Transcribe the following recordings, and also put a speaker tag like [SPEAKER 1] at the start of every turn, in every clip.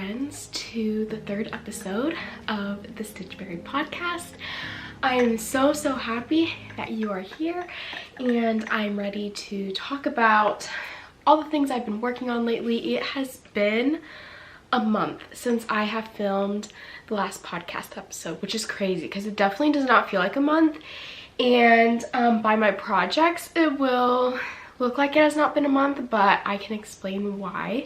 [SPEAKER 1] friends, to the third episode of the Stitchberry podcast. I am so happy that you are here, and I'm ready to talk about all the things I've been working on lately. It has been a month since I have filmed the last podcast episode, which is crazy because it definitely does not feel like a month. And by my projects, it will look like it has not been a month, but I can explain why.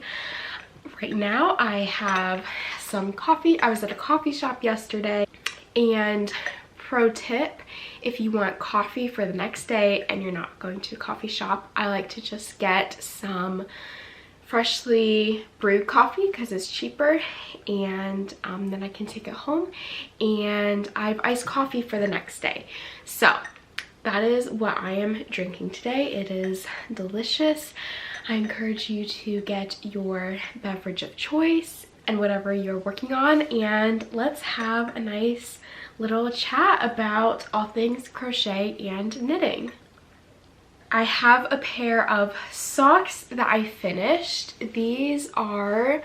[SPEAKER 1] Right now I have some coffee. I was at a coffee shop yesterday, and pro tip, if you want coffee for the next day and you're not going to a coffee shop, I like to just get some freshly brewed coffee because it's cheaper, and then I can take it home and I have iced coffee for the next day. So that is what I am drinking today. It is delicious. I encourage you to get your beverage of choice and whatever you're working on, and let's have a nice little chat about all things crochet and knitting. I have a pair of socks that I finished. These are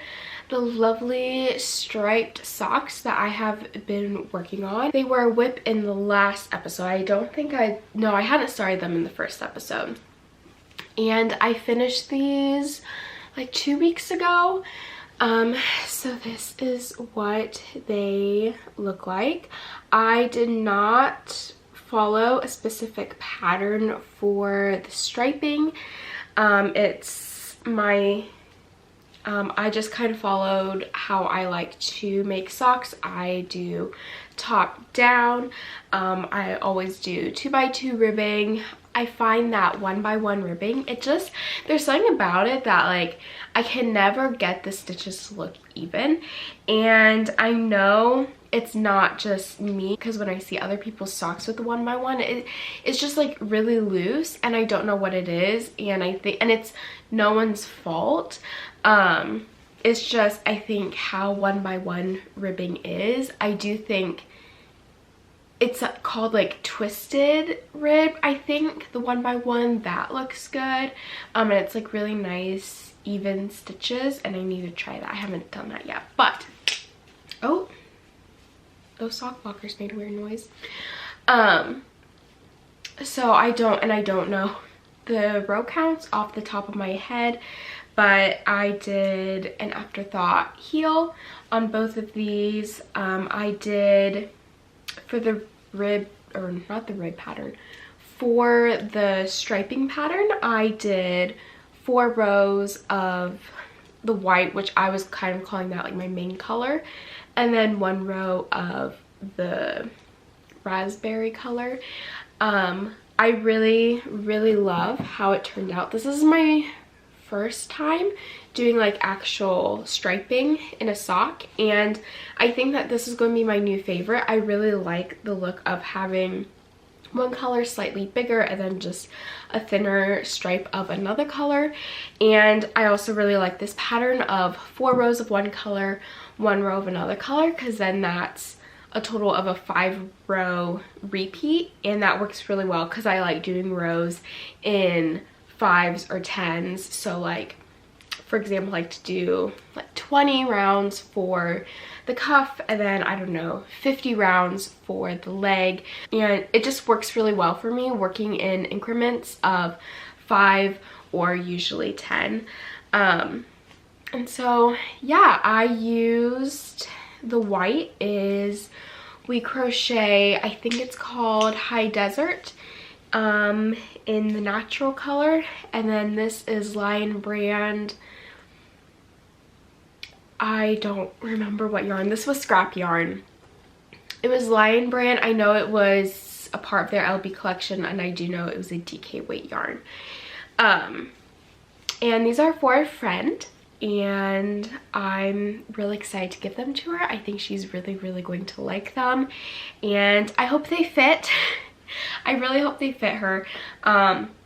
[SPEAKER 1] the lovely striped socks that I have been working on. They were a whip in the last episode. I hadn't started them in the first episode. And I finished these like 2 weeks ago. So this is what they look like. I did not follow a specific pattern for the striping. I just kind of followed how I like to make socks. I do top down. I always do 2x2 ribbing. I find that 1x1 ribbing, there's something about it that like I can never get the stitches to look even. And I know it's not just me, because when I see other people's socks with the 1x1, it's just like really loose, and I don't know what it is. And it's no one's fault. It's just, I think how 1x1 ribbing is, I do think it's called like twisted rib. I think the 1x1, that looks good. And it's like really nice even stitches, and I need to try that. I haven't done that yet, but oh, those sock blockers made a weird noise. So I don't know the row counts off the top of my head, but I did an afterthought heel on both of these. I did, for the rib, or not the rib pattern, for the striping pattern, I did 4 rows of the white, which I was kind of calling that like my main color, and then 1 row of the raspberry color. I really love how it turned out. This is my first time doing like actual striping in a sock, and I think that this is going to be my new favorite. I really like the look of having one color slightly bigger and then just a thinner stripe of another color. And I also really like this pattern of 4 rows of one color, 1 row of another color, because then that's a total of a 5-row repeat, and that works really well because I like doing rows in 5s or 10s. So like, for example, I like to do like 20 rounds for the cuff, and then I don't know, 50 rounds for the leg. And it just works really well for me, working in increments of 5 or usually 10. And so yeah, I used the white is We Crochet, I think it's called High Desert, in the natural color, and then this is Lion Brand. I don't remember what yarn. This was scrap yarn. It was Lion Brand. I know it was a part of their LB collection, and I do know it was a DK weight yarn. And these are for a friend, and I'm really excited to give them to her. I think she's really going to like them, and I hope they fit. I really hope they fit her,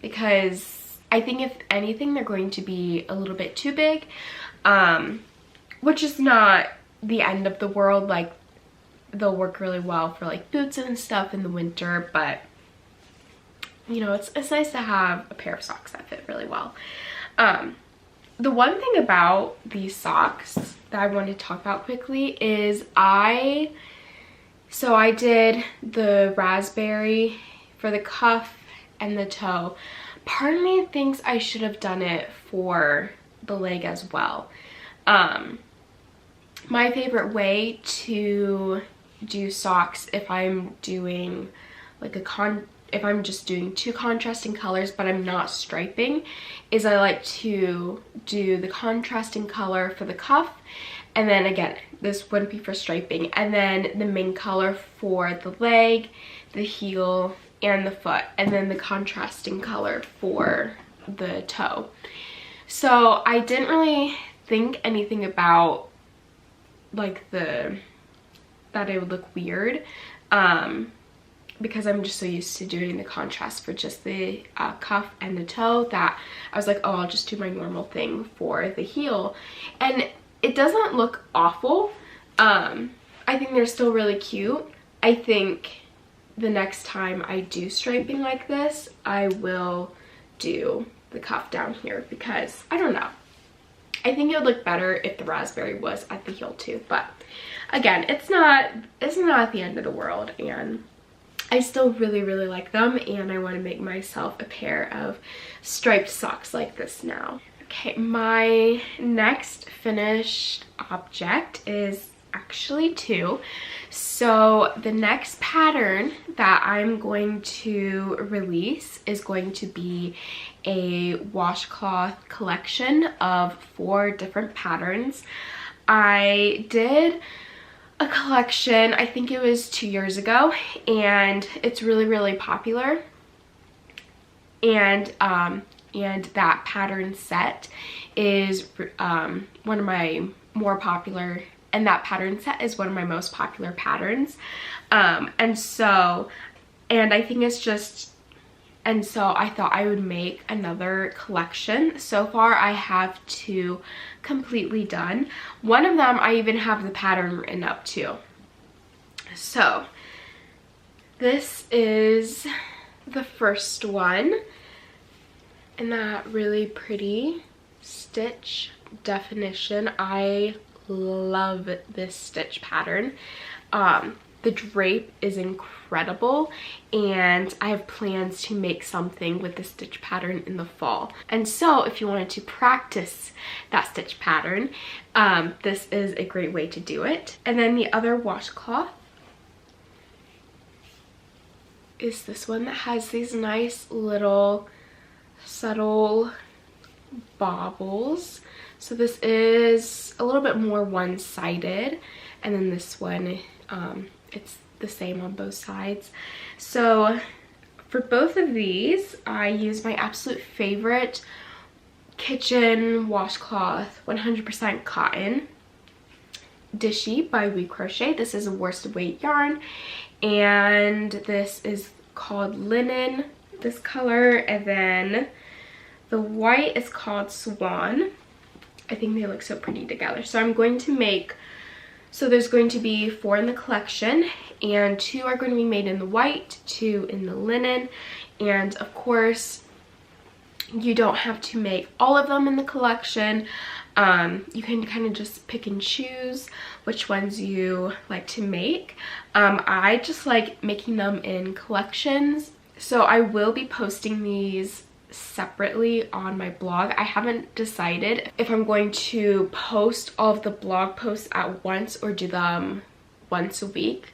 [SPEAKER 1] because I think if anything, they're going to be a little bit too big, which is not the end of the world. Like, they'll work really well for like boots and stuff in the winter, but you know, it's nice to have a pair of socks that fit really well. The one thing about these socks that I wanted to talk about quickly is so I did the raspberry for the cuff and the toe. Part of me thinks I should have done it for the leg as well. My favorite way to do socks if I'm doing like if I'm just doing two contrasting colors but I'm not striping, is I like to do the contrasting color for the cuff, and then again, this wouldn't be for striping, and then the main color for the leg, the heel, and the foot, and then the contrasting color for the toe. So I didn't really think anything about like that it would look weird, because I'm just so used to doing the contrast for just the cuff and the toe that I was like, oh, I'll just do my normal thing for the heel, and it doesn't look awful. I think they're still really cute. I think the next time I do striping like this, I will do the cuff down here, because I don't know, I think it would look better if the raspberry was at the heel too. But again, it's not at the end of the world, and I still really like them, and I want to make myself a pair of striped socks like this now. Okay, my next finished object is actually two. So the next pattern that I'm going to release is going to be a washcloth collection of 4 different patterns. I did a collection, I think it was 2 years ago, and it's really popular, and that pattern set is one of my more popular, and that pattern set is one of my most popular patterns, and I think it's just, and so I thought I would make another collection. So far I have 2 completely done. One of them I even have the pattern written up too. So this is the first one, and that really pretty stitch definition. I love this stitch pattern. The drape is incredible, and I have plans to make something with the stitch pattern in the fall. And so if you wanted to practice that stitch pattern, this is a great way to do it. And then the other washcloth is this one that has these nice little subtle baubles. So this is a little bit more one-sided, and then this one, it's the same on both sides. So for both of these, I use my absolute favorite kitchen washcloth, 100% cotton, Dishy by We Crochet. This is a worsted weight yarn, and this is called Linen, this color, and then the white is called Swan. I think they look so pretty together. So I'm going to make, so there's going to be 4 in the collection, and 2 are going to be made in the white, 2 in the linen, and of course you don't have to make all of them in the collection. You can kind of just pick and choose which ones you like to make. I just like making them in collections, so I will be posting these separately on my blog. I haven't decided if I'm going to post all of the blog posts at once or do them once a week.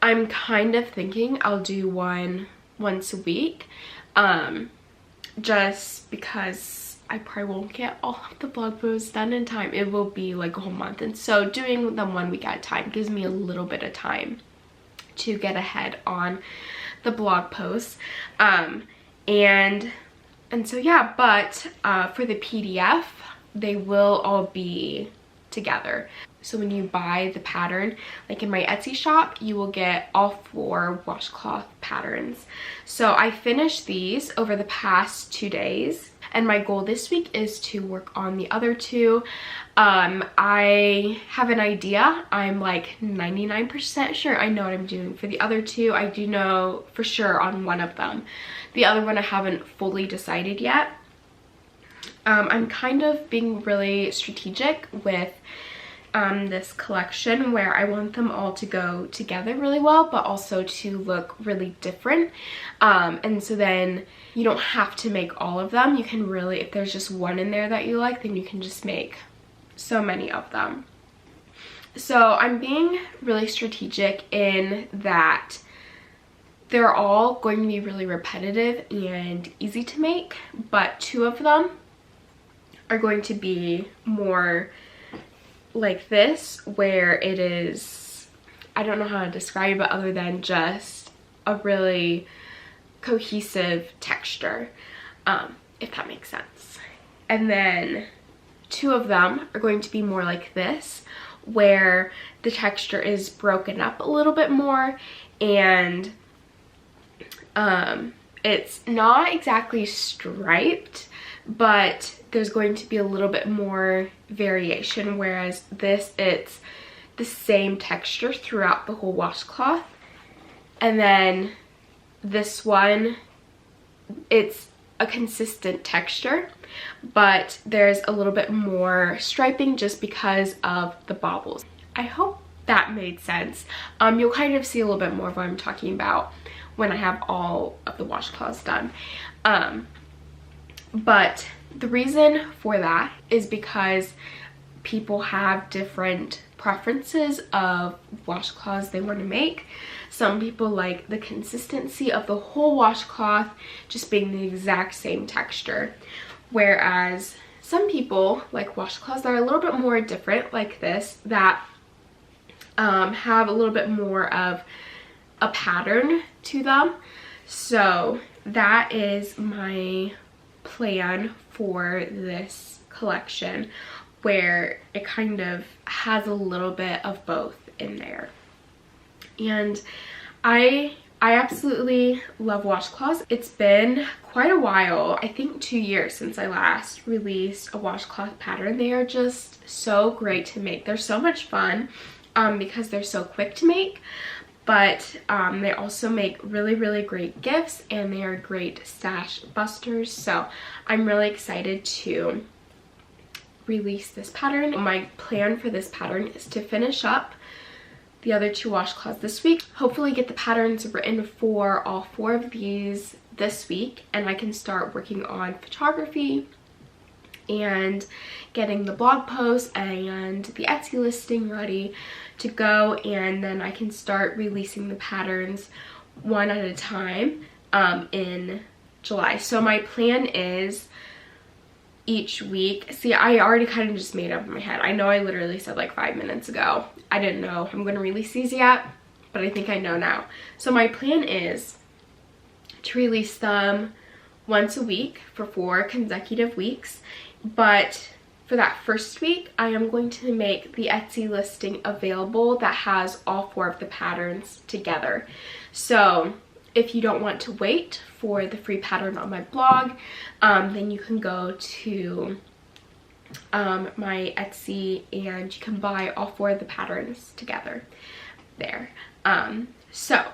[SPEAKER 1] I'm kind of thinking I'll do one once a week, just because I probably won't get all of the blog posts done in time. It will be like a whole month, and so doing them 1 week at a time gives me a little bit of time to get ahead on the blog posts. And so yeah, but for the PDF, they will all be together. So when you buy the pattern, like in my Etsy shop, you will get all 4 washcloth patterns. So I finished these over the past 2 days, and my goal this week is to work on the other 2. I have an idea. I'm like 99% sure I know what I'm doing for the other 2. I do know for sure on one of them. The other one I haven't fully decided yet. I'm kind of being really strategic with this collection where I want them all to go together really well, but also to look really different. And so then you don't have to make all of them. You can really, if there's just one in there that you like, then you can just make so many of them. So I'm being really strategic in that they're all going to be really repetitive and easy to make, but 2 of them are going to be more like this, where it is, I don't know how to describe it other than just a really cohesive texture, if that makes sense. And then 2 of them are going to be more like this, where the texture is broken up a little bit more, and it's not exactly striped, but there's going to be a little bit more variation, whereas this, it's the same texture throughout the whole washcloth. And then this one, it's a consistent texture, but there's a little bit more striping just because of the baubles. I hope that made sense. You'll kind of see a little bit more of what I'm talking about when I have all of the washcloths done. But the reason for that is because people have different preferences of washcloths they want to make. Some people like the consistency of the whole washcloth just being the exact same texture, whereas some people like washcloths that are a little bit more different, like this, that have a little bit more of a pattern to them. So that is my plan for this collection, where it kind of has a little bit of both in there. And I absolutely love washcloths. It's been quite a while, I think 2 years since I last released a washcloth pattern. They are just so great to make. They're so much fun because they're so quick to make, but they also make really, really great gifts, and they are great stash busters. So I'm really excited to release this pattern. My plan for this pattern is to finish up the other 2 washcloths this week, hopefully get the patterns written for all 4 of these this week, and I can start working on photography and getting the blog post and the Etsy listing ready to go, and then I can start releasing the patterns one at a time in July. So my plan is each week, see, I already kind of just made up in my head. I know I literally said like 5 minutes ago I didn't know I'm going to release these yet, but I think I know now. So my plan is to release them once a week for 4 consecutive weeks, but for that first week I am going to make the Etsy listing available that has all 4 of the patterns together. So if you don't want to wait for the free pattern on my blog, then you can go to my Etsy and you can buy all 4 of the patterns together there. So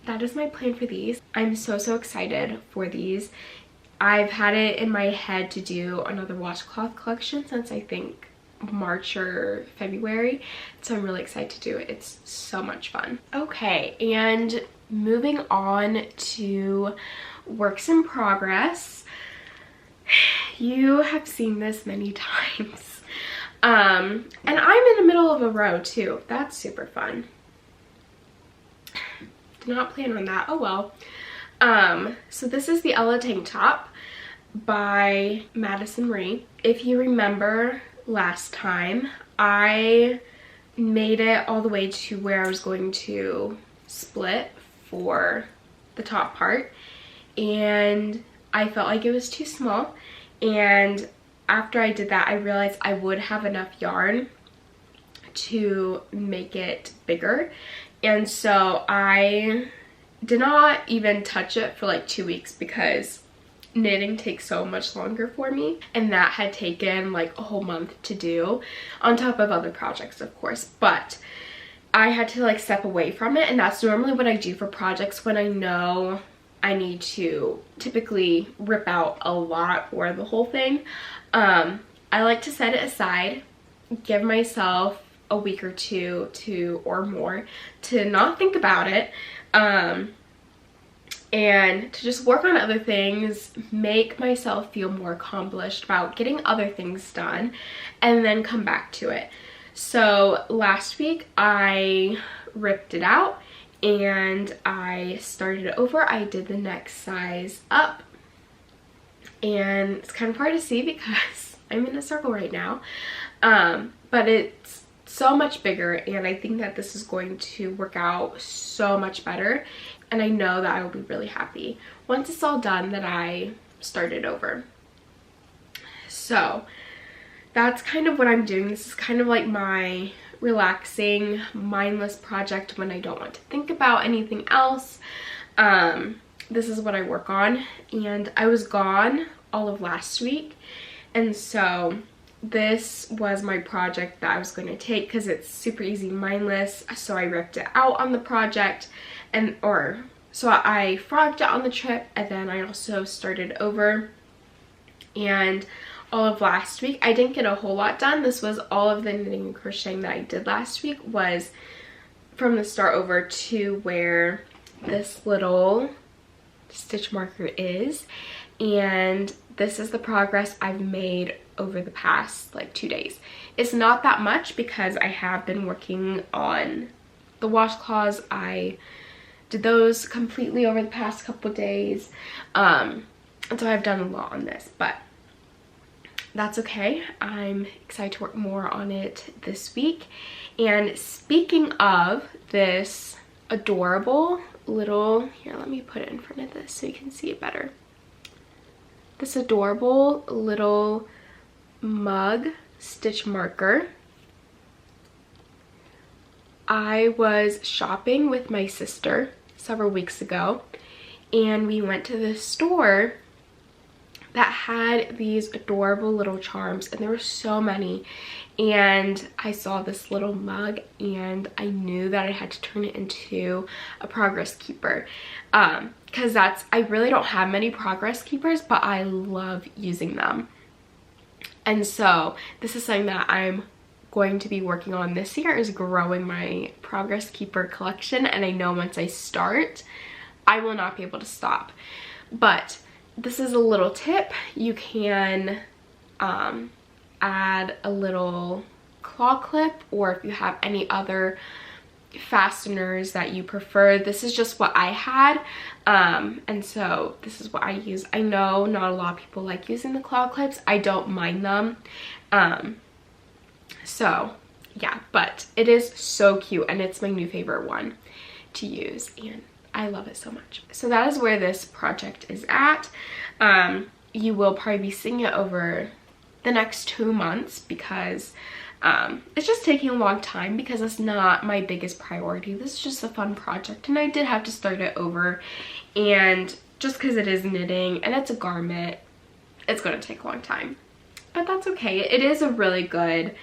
[SPEAKER 1] that is my plan for these. I'm so excited for these. I've had it in my head to do another washcloth collection since I think March or February, so I'm really excited to do it. It's so much fun. Okay, and moving on to works in progress. You have seen this many times. And I'm in the middle of a row too. That's super fun. Did not plan on that. Oh well. So this is the Ella tank top by Madison Rae. If you remember last time, I made it all the way to where I was going to split for the top part, and I felt like it was too small, and after I did that I realized I would have enough yarn to make it bigger, and so I did not even touch it for like 2 weeks because knitting takes so much longer for me, and that had taken like a whole month to do on top of other projects, of course. But I had to like step away from it, and that's normally what I do for projects when I know I need to typically rip out a lot or the whole thing. I like to set it aside give myself a week or two or more to not think about it, and to just work on other things, make myself feel more accomplished about getting other things done, and then come back to it. So last week I ripped it out and I started over. I did the next size up, and it's kind of hard to see because I'm in a circle right now, but it's so much bigger, and I think that this is going to work out so much better, and I know that I will be really happy once it's all done that I started over. So that's kind of what I'm doing. This is kind of like my relaxing, mindless project when I don't want to think about anything else. This is what I work on, and I was gone all of last week, and so this was my project that I was going to take because it's super easy, mindless. So I ripped it out on the project, so I frogged it on the trip, and then I also started over. And all of last week I didn't get a whole lot done. This was all of the knitting and crocheting that I did last week, was from the start over to where this little stitch marker is, and this is the progress I've made over the past like 2 days. It's not that much because I have been working on the washcloths. I did those completely over the past couple days, and so I've done a lot on this, but that's okay. I'm excited to work more on it this week. And speaking of this adorable little, here, let me put it in front of this so you can see it better. This adorable little mug stitch marker. I was shopping with my sister several weeks ago, and we went to this store that had these adorable little charms, and there were so many, and I saw this little mug and I knew that I had to turn it into a progress keeper, because I really don't have many progress keepers, but I love using them. And so this is something that I'm going to be working on this year, is growing my progress keeper collection, and I know once I start I will not be able to stop. But this is a little tip. You can add a little claw clip, or if you have any other fasteners that you prefer. This is just what I had, and so this is what I use. I know not a lot of people like using the claw clips. I don't mind them, so yeah, but it is so cute, and it's my new favorite one to use, and I love it so much. So that is where this project is at. You will probably be seeing it over the next 2 months because it's just taking a long time, because it's not my biggest priority. This is just a fun project, and I did have to start it over, and just because it is knitting and it's a garment, it's going to take a long time, but that's okay. It is a really good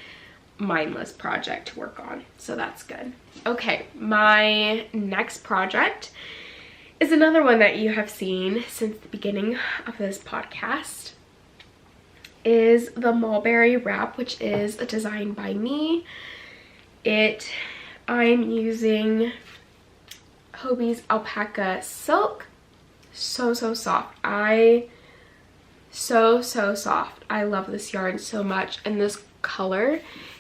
[SPEAKER 1] mindless project to work on, so that's good. Okay, my next project is another one that you have seen since the beginning of this podcast, is the mulberry wrap, which is a design by me. I'm using Hobie's alpaca silk. So soft. So soft. I love this yarn so much, and this color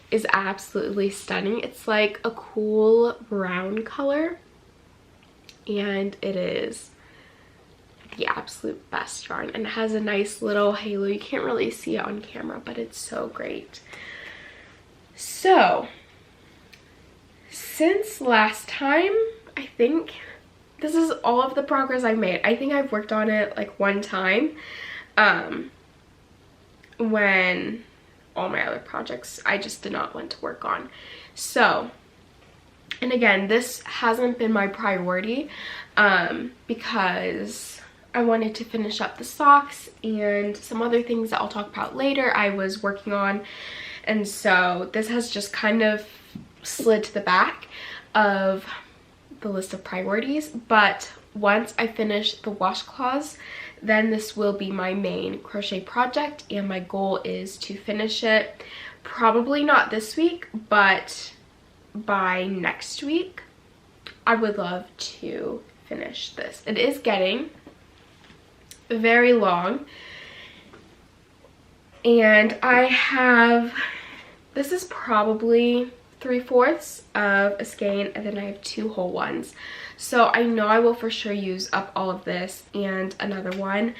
[SPEAKER 1] is absolutely stunning. It's like a cool brown color, and it is the absolute best yarn, and it has a nice little halo. You can't really see it on camera, but it's so great. So since last time, I think this is all of the progress I've made. I think I've worked on it like one time, when all my other projects I just did not want to work on. So, and again, this hasn't been my priority, because I wanted to finish up the socks and some other things that I'll talk about later I was working on, and so this has just kind of slid to the back of the list of priorities. But once I finish the washcloths, then this will be my main crochet project, and my goal is to finish it probably not this week, but by next week I would love to finish this. It is getting very long, and I have, this is probably 3/4 of a skein, and then I have 2 whole ones. So I know I will for sure use up all of this and another one.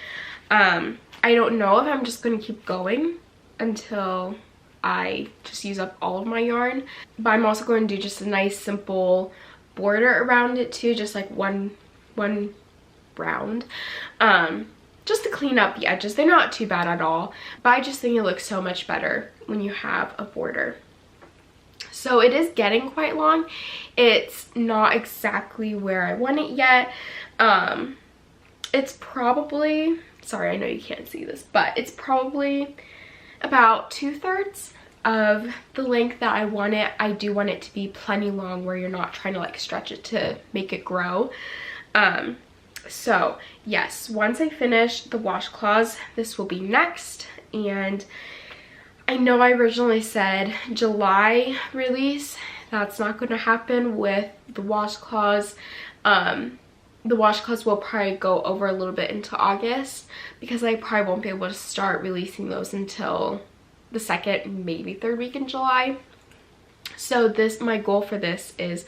[SPEAKER 1] I don't know if I'm just going to keep going until I just use up all of my yarn, but I'm also going to do just a nice simple border around it too, just like one round, just to clean up the edges. They're not too bad at all, but I just think it looks so much better when you have a border. So it is getting quite long. It's not exactly where I want it yet. It's probably, sorry, I know you can't see this, but it's probably about 2/3 of the length that I want it. I do want it to be plenty long where you're not trying to like stretch it to make it grow. So yes, once I finish the washcloths, this will be next. And I know I originally said July release. That's not going to happen with the washcloths. The washcloths will probably go over a little bit into August, because I probably won't be able to start releasing those until the 2nd, maybe 3rd week in July. So my goal for this is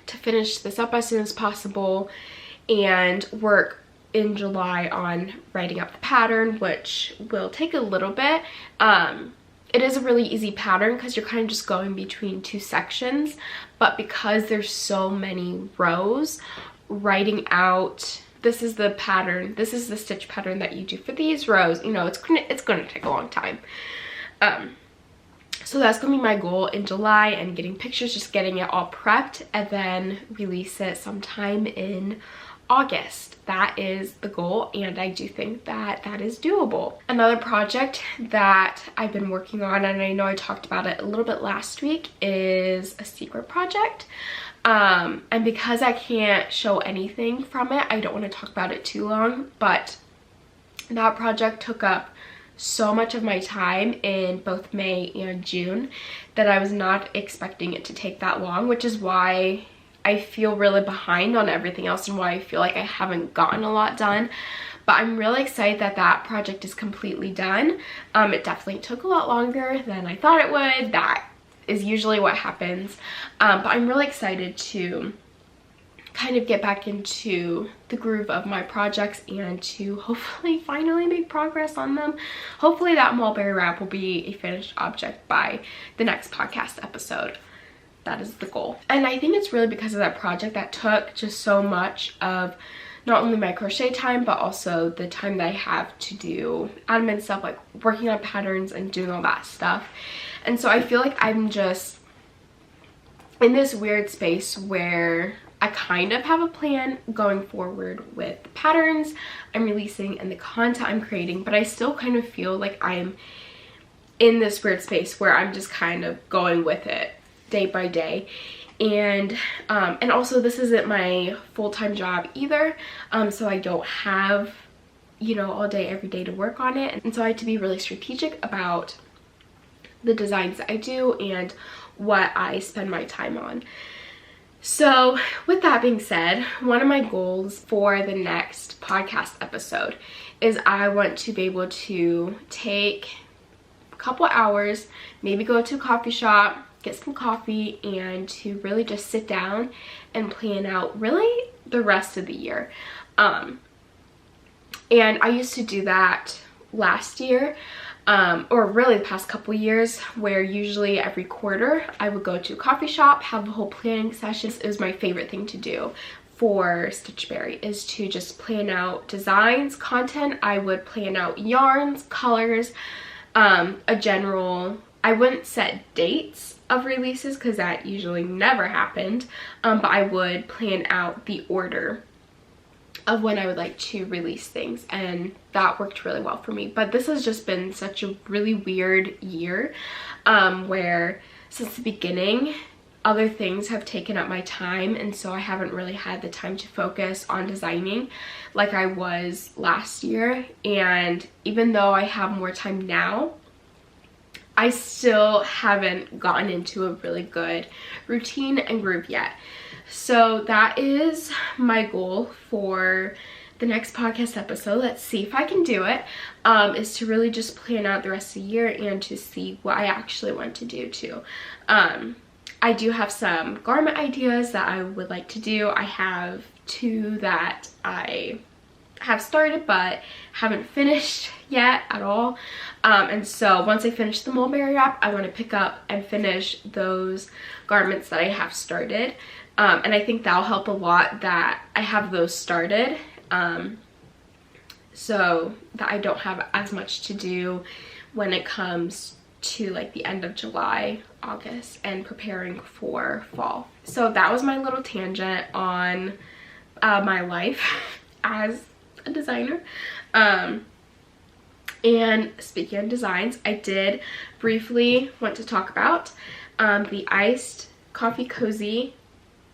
[SPEAKER 1] to finish this up as soon as possible and work in July on writing up the pattern, which will take a little bit. It is a really easy pattern because you're kind of just going between 2 sections, but because there's so many rows, writing out, this is the pattern, this is the stitch pattern that you do for these rows, you know, it's gonna take a long time. So that's gonna be my goal in July, and getting pictures, just getting it all prepped, and then release it sometime in August. That is the goal, and I do think that that is doable. Another project that I've been working on, and I know I talked about it a little bit last week, is a secret project. And because I can't show anything from it, I don't want to talk about it too long, but that project took up so much of my time in both May and June that I was not expecting it to take that long, which is why I feel really behind on everything else and why I feel like I haven't gotten a lot done. But I'm really excited that that project is completely done. It definitely took a lot longer than I thought it would. That is usually what happens. But I'm really excited to kind of get back into the groove of my projects and to hopefully finally make progress on them. Hopefully that mulberry wrap will be a finished object by the next podcast episode. That is the goal. And I think it's really because of that project that took just so much of not only my crochet time, but also the time that I have to do admin stuff, like working on patterns and doing all that stuff. And so I feel like I'm just in this weird space where I kind of have a plan going forward with the patterns I'm releasing and the content I'm creating, but I still kind of feel like I'm in this weird space where I'm just kind of going with it day by day. And also this isn't my full-time job either, so I don't have, you know, all day every day to work on it, and so I have to be really strategic about the designs that I do and what I spend my time on. So with that being said, one of my goals for the next podcast episode is I want to be able to take a couple hours, maybe go to a coffee shop, get some coffee, and to really just sit down and plan out really the rest of the year. And I used to do that last year, or really the past couple years, where usually every quarter I would go to a coffee shop, have a whole planning session. It was my favorite thing to do for Stitchberry, is to just plan out designs, content. I would plan out yarns, colors, a general, I wouldn't set dates of releases because that usually never happened, but I would plan out the order of when I would like to release things, and that worked really well for me. But this has just been such a really weird year, where since the beginning other things have taken up my time, and so I haven't really had the time to focus on designing like I was last year. And even though I have more time now, I still haven't gotten into a really good routine and groove yet. So that is my goal for the next podcast episode. Let's see if I can do it, is to really just plan out the rest of the year and to see what I actually want to do too. I do have some garment ideas that I would like to do. I have 2 that I have started but haven't finished yet at all. And so once I finish the mulberry wrap, I want to pick up and finish those garments that I have started. And I think that'll help a lot that I have those started, so that I don't have as much to do when it comes to like the end of July, August, and preparing for fall. So that was my little tangent on my life as a designer. And speaking of designs, I did briefly want to talk about the iced coffee cozy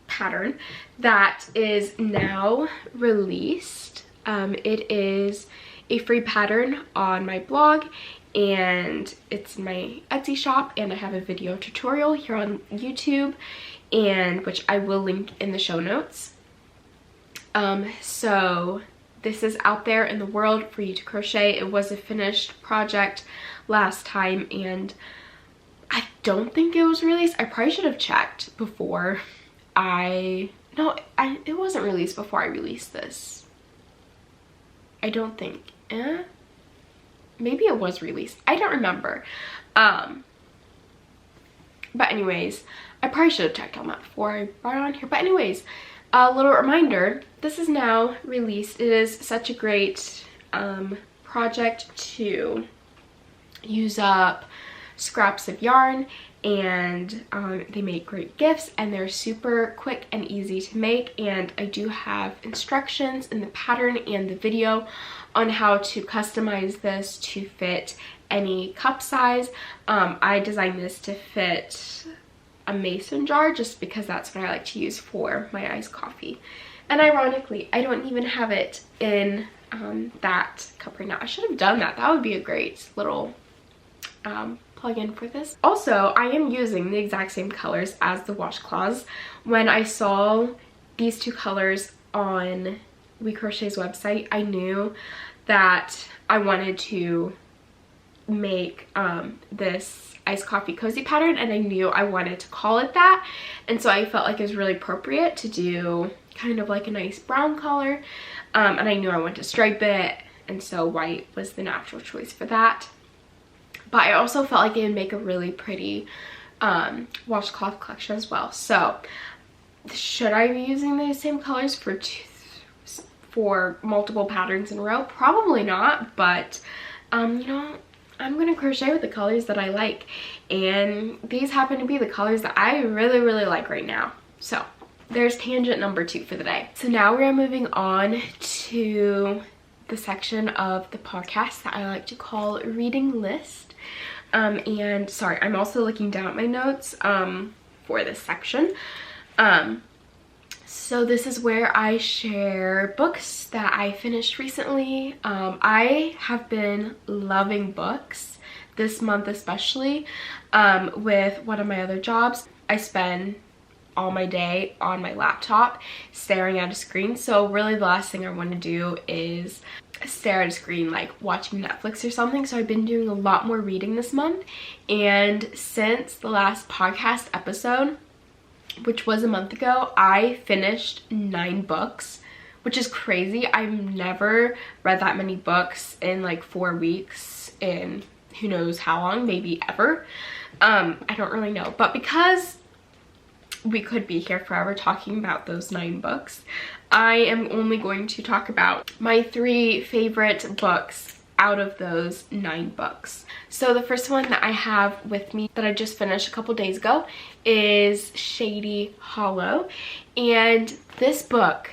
[SPEAKER 1] pattern that is now released. It is a free pattern on my blog, and it's in my Etsy shop, and I have a video tutorial here on YouTube, and which I will link in the show notes. So this is out there in the world for you to crochet. It was a finished project last time, and I don't think it was released. I probably should have checked before it wasn't released before I released this. I don't think. Maybe it was released. I don't remember. But anyways, I probably should have checked on that before I brought it on here. But anyways, a little reminder, this is now released. It is such a great project to use up scraps of yarn, and they make great gifts, and they're super quick and easy to make. And I do have instructions in the pattern and the video on how to customize this to fit any cup size. I designed this to fit a mason jar just because that's what I like to use for my iced coffee. And ironically, I don't even have it in that cup right now. I should have done that. That would be a great little plug-in for this. Also, I am using the exact same colors as the washcloths. When I saw these 2 colors on We Crochet's website, I knew that I wanted to make this iced coffee cozy pattern, and I knew I wanted to call it that, and so I felt like it was really appropriate to do kind of like a nice brown color, and I knew I wanted to stripe it, and so white was the natural choice for that. But I also felt like it would make a really pretty washcloth collection as well. So should I be using the same colors for multiple patterns in a row? Probably not, but you know, I'm gonna crochet with the colors that I like, and these happen to be the colors that I really like right now. So there's tangent number 2 for the day. So now we're moving on to the section of the podcast that I like to call reading list. And sorry, I'm also looking down at my notes for this section. So this is where I share books that I finished recently. I have been loving books this month, especially with one of my other jobs. I spend all my day on my laptop staring at a screen, so really the last thing I want to do is stare at a screen like watching Netflix or something. So I've been doing a lot more reading this month, and since the last podcast episode, which was a month ago, I finished 9 books, which is crazy. I've never read that many books in like 4 weeks in who knows how long, maybe ever. I don't really know, but because we could be here forever talking about those 9 books, I am only going to talk about my 3 favorite books out of those 9 books. So the first one that I have with me that I just finished a couple days ago is Shady Hollow, and this book,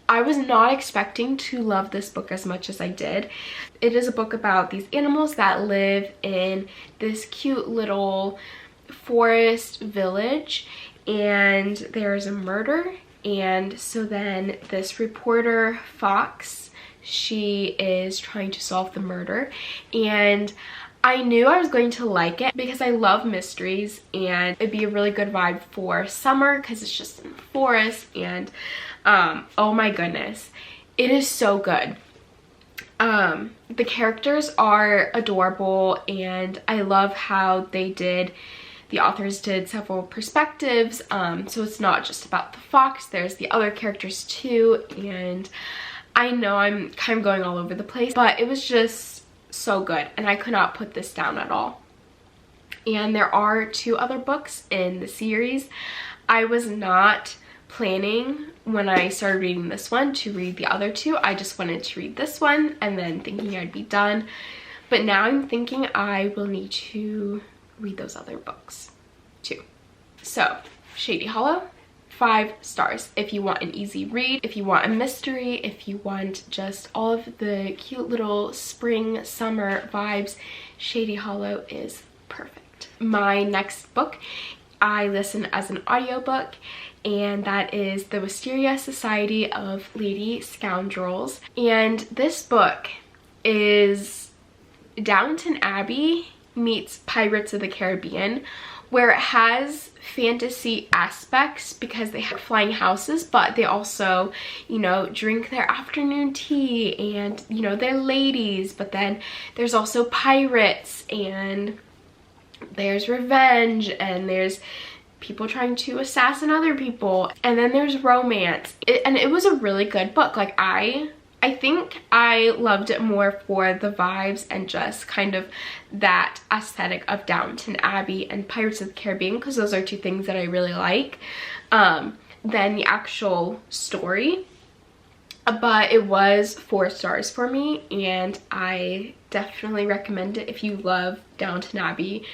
[SPEAKER 1] I was not expecting to love this book as much as I did. It is a book about these animals that live in this cute little forest village, and there's a murder, and so then this reporter Fox, she is trying to solve the murder, and I knew I was going to like it because I love mysteries, and it'd be a really good vibe for summer because it's just in the forest. And oh my goodness, it is so good. The characters are adorable, and I love how the authors did several perspectives, so it's not just about the fox, there's the other characters too. And I know I'm kind of going all over the place, but it was just so good, and I could not put this down at all. And there are 2 other books in the series. I was not planning when I started reading this one to read the other 2. I just wanted to read this one and then thinking I'd be done. But now I'm thinking I will need to read those other books too. So, Shady Hollow, 5 stars. If you want an easy read, if you want a mystery, if you want just all of the cute little spring, summer vibes, Shady Hollow is perfect. My next book, I listen as an audiobook, and that is The Wisteria Society of Lady Scoundrels. And this book is Downton Abbey meets Pirates of the Caribbean, where it has fantasy aspects because they have flying houses, but they also, you know, drink their afternoon tea, and, you know, they're ladies, but then there's also pirates, and there's revenge, and there's people trying to assassin other people, and then there's romance. And it was a really good book. Like, I think I loved it more for the vibes and just kind of that aesthetic of Downton Abbey and Pirates of the Caribbean, because those are 2 things that I really like, than the actual story. But it was 4 stars for me, and I definitely recommend it if you love Downton Abbey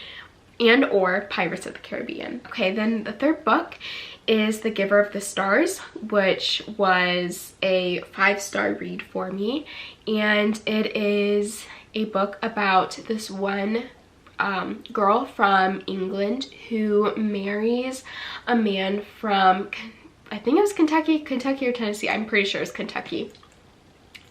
[SPEAKER 1] and or Pirates of the Caribbean. Okay, then the 3rd book is The Giver of the Stars, which was a 5-star read for me. And it is a book about this one girl from England who marries a man from, I think it was Kentucky or Tennessee. I'm pretty sure it's Kentucky.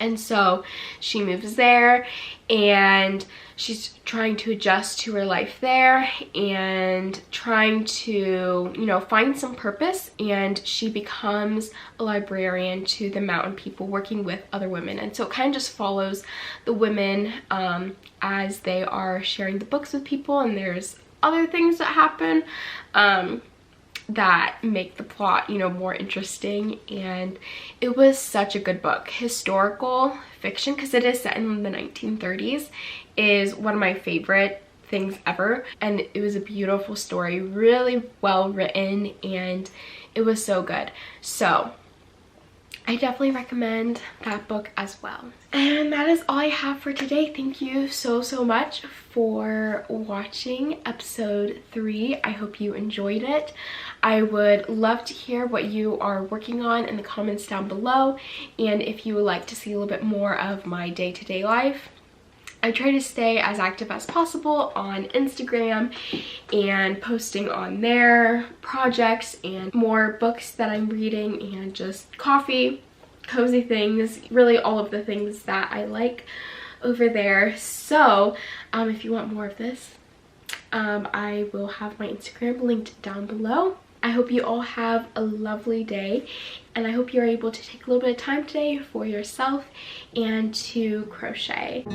[SPEAKER 1] And so she moves there, and she's trying to adjust to her life there and trying to, you know, find some purpose. And she becomes a librarian to the mountain people, working with other women. And so it kind of just follows the women as they are sharing the books with people. And there's other things that happen that make the plot, you know, more interesting. And it was such a good book. Historical fiction, because it is set in the 1930s, is one of my favorite things ever. And it was a beautiful story, really well written, and it was so good. So I definitely recommend that book as well. And that is all I have for today. Thank you so much for watching episode 3. I hope you enjoyed it. I would love to hear what you are working on in the comments down below, and if you would like to see a little bit more of my day-to-day life. I try to stay as active as possible on Instagram and posting on there projects and more books that I'm reading, and just coffee, cozy things, really all of the things that I like over there. So if you want more of this, I will have my Instagram linked down below. I hope you all have a lovely day, and I hope you're able to take a little bit of time today for yourself and to crochet.